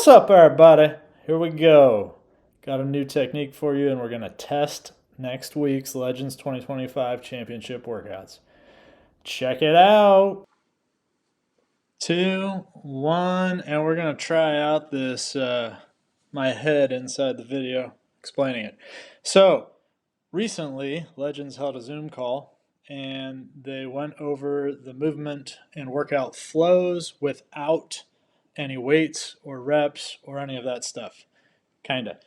What's up, everybody? Here we go. Got a new technique for you, and we're going to test next week's Legends 2025 Championship workouts. Check it out. 2, 1, and we're going to try out this, my head inside the video, explaining it. So, recently, Legends held a Zoom call, and they went over the movement and workout flows without any weights or reps or any of that stuff. Kinda.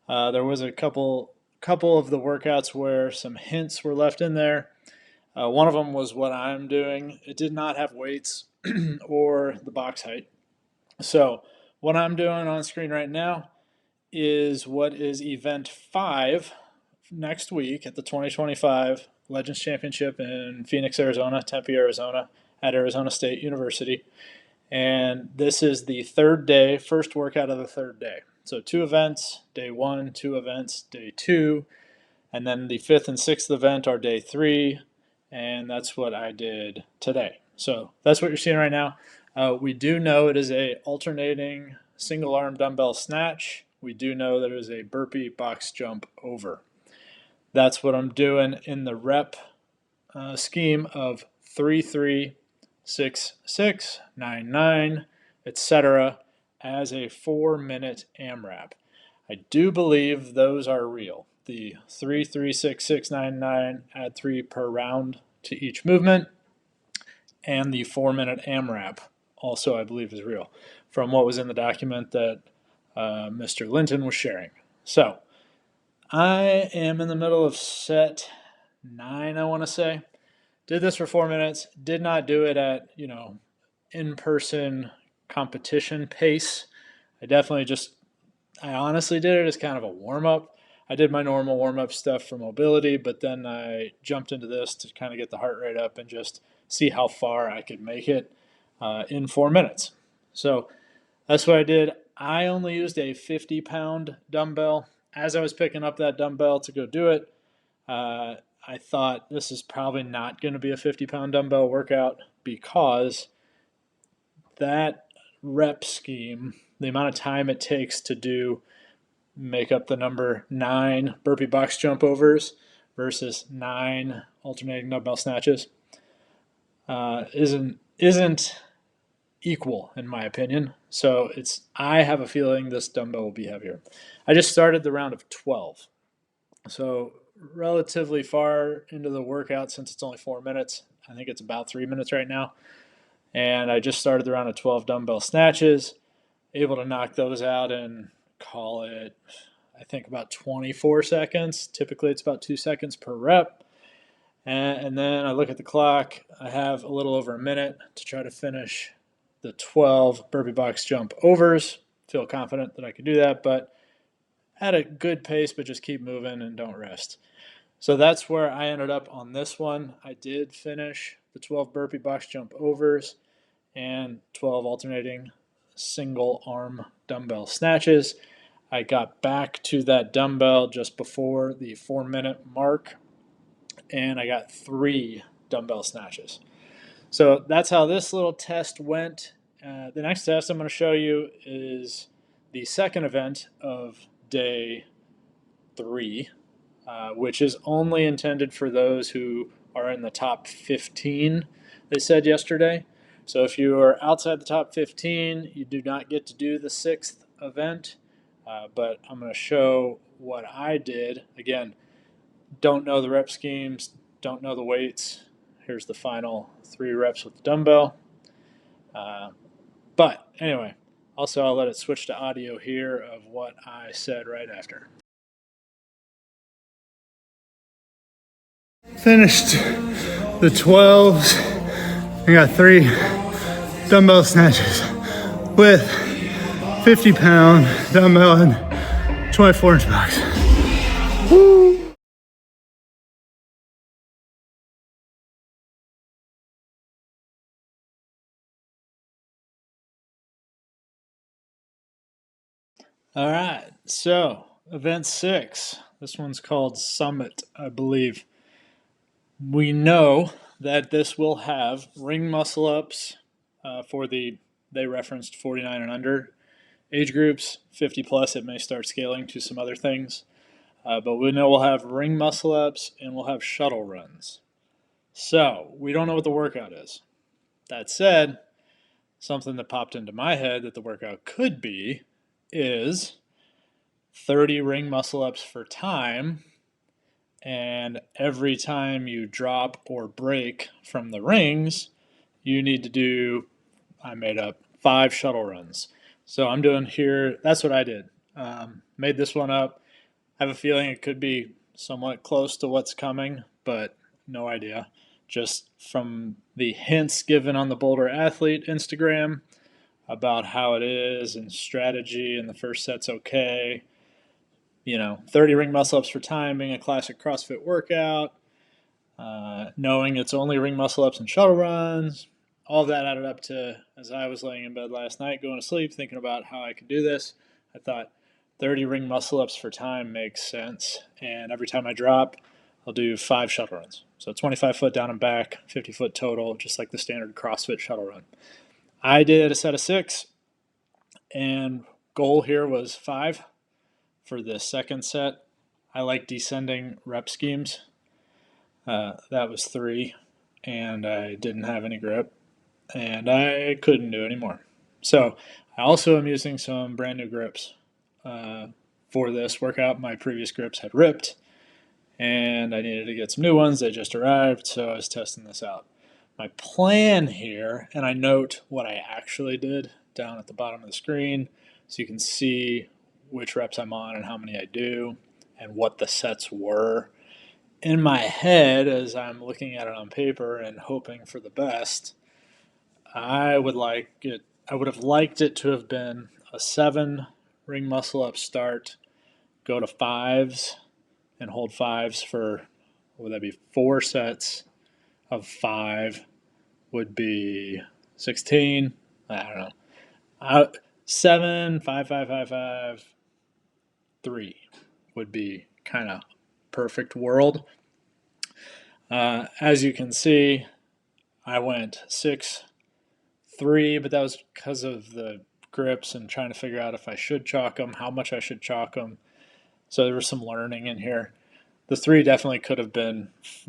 There was a couple of the workouts where some hints were left in there. One of them was what I'm doing. It did not have weights or the box height. So what I'm doing on screen right now is what is event 5 next week at the 2025 Legends Championship in Phoenix, Arizona, Tempe, Arizona, at Arizona State University. And this is the third day, first workout of the third day. So 2 events, day 1, 2 events, day 2, and then the 5th and 6th event are day 3, and that's what I did today. So that's what you're seeing right now. We do know it is a alternating single arm dumbbell snatch. We do know that it is a burpee box jump over. That's what I'm doing in the rep scheme of 3, 3, 6, 6, 9, 9, etc. as a 4-minute AMRAP. I do believe those are real. The 3, 3, 6, 6, 9, 9, add 3 per round to each movement, and the 4-minute AMRAP also I believe is real from what was in the document that Mr. Linton was sharing. So I am in the middle of set 9, I want to say. Did this for 4 minutes. Did not do it at, in-person competition pace. I honestly did it as kind of a warm-up. I did my normal warm-up stuff for mobility, but then I jumped into this to kind of get the heart rate up and just see how far I could make it in 4 minutes. So that's what I did. I only used a 50-pound dumbbell. As I was picking up that dumbbell to go do it, I thought this is probably not going to be a 50-pound dumbbell workout because that rep scheme, the amount of time it takes to make up the number 9 burpee box jump overs versus 9 alternating dumbbell snatches isn't equal in my opinion. So I have a feeling this dumbbell will be heavier. I just started the round of 12. So relatively far into the workout since it's only 4 minutes. I think it's about 3 minutes right now. And I just started the round of 12 dumbbell snatches, able to knock those out in, call it, I think about 24 seconds. Typically it's about 2 seconds per rep. And then I look at the clock. I have a little over a minute to try to finish the 12 burpee box jump overs. Feel confident that I could do that, but at a good pace, but just keep moving and don't rest. So that's where I ended up on this one. I did finish the 12 burpee box jump overs and 12 alternating single arm dumbbell snatches. I got back to that dumbbell just before the 4-minute mark, and I got 3 dumbbell snatches. So that's how this little test went. The next test I'm going to show you is the second event of day 3, which is only intended for those who are in the top 15, they said yesterday. So if you are outside the top 15, you do not get to do the 6th event, but I'm going to show what I did. Again, don't know the rep schemes, don't know the weights. Here's the final 3 reps with the dumbbell. But anyway, also I'll let it switch to audio here of what I said right after. Finished the 12s. I got 3 dumbbell snatches with 50-pound dumbbell and 24-inch box. Woo! All right, so event 6. This one's called Summit, I believe. We know that this will have ring muscle ups they referenced 49 and under. age groups, 50 plus, it may start scaling to some other things. But we know we'll have ring muscle ups and we'll have shuttle runs. So we don't know what the workout is. That said, something that popped into my head that the workout could be is 30 ring muscle ups for time. And every time you drop or break from the rings, you need to do, I made up, 5 shuttle runs. So I'm doing here, that's what I did. Made this one up. I have a feeling it could be somewhat close to what's coming, but no idea. Just from the hints given on the Boulder Athlete Instagram about how it is and strategy, and the first set's okay. 30 ring muscle ups for time being a classic CrossFit workout, knowing it's only ring muscle ups and shuttle runs, all of that added up to, as I was laying in bed last night going to sleep thinking about how I could do this, I thought 30 ring muscle ups for time makes sense. And every time I drop, I'll do 5 shuttle runs. So 25 foot down and back, 50 foot total, just like the standard CrossFit shuttle run. I did a set of 6, and goal here was 5 for the second set. I like descending rep schemes. That was 3, and I didn't have any grip, and I couldn't do any more. So I also am using some brand new grips for this workout. My previous grips had ripped, and I needed to get some new ones. They just arrived, so I was testing this out. My plan here, and I note what I actually did down at the bottom of the screen so you can see which reps I'm on and how many I do and what the sets were. In my head, as I'm looking at it on paper and hoping for the best, I would have liked it to have been a 7 ring muscle up start, go to 5s and hold 5s for, what would that be, 4 sets of 5 would be 16. I don't know. 7, 5, 5, 5, 5, 3 would be kind of perfect world. As you can see, I went 6, 3, but that was because of the grips and trying to figure out if I should chalk them, how much I should chalk them. So there was some learning in here. The 3 definitely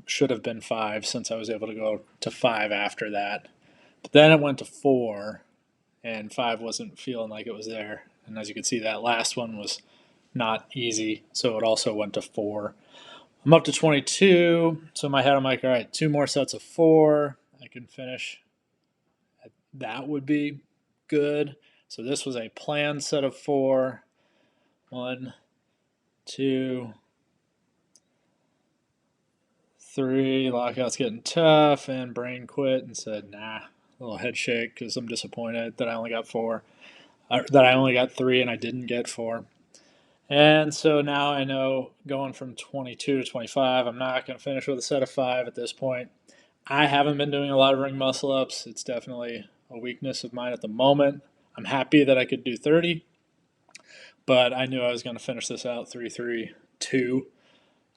should have been 5 since I was able to go to 5 after that. But then it went to 4, and 5 wasn't feeling like it was there. And as you can see, that last one was not easy, so it also went to 4. I'm up to 22, so in my head I'm like, all right, 2 more sets of 4. I can finish. That would be good. So this was a planned set of 4. 1, 2, 3. Lockout's getting tough, and brain quit and said, nah. A little head shake because I'm disappointed that I only got 4. That I only got 3 and I didn't get 4. And so now I know going from 22 to 25, I'm not going to finish with a set of 5 at this point. I haven't been doing a lot of ring muscle ups. It's definitely a weakness of mine at the moment. I'm happy that I could do 30, but I knew I was going to finish this out 3-3-2 to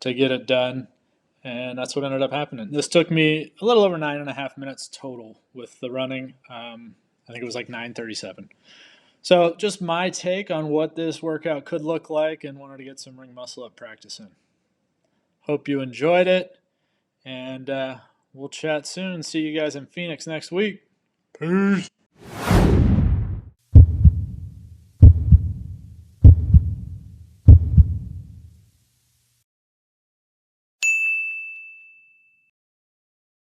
get it done, and that's what ended up happening. This took me a little over 9.5 minutes total with the running. I think it was like 9:37. So just my take on what this workout could look like, and wanted to get some ring muscle up practice in. Hope you enjoyed it, and we'll chat soon. See you guys in Phoenix next week. Peace.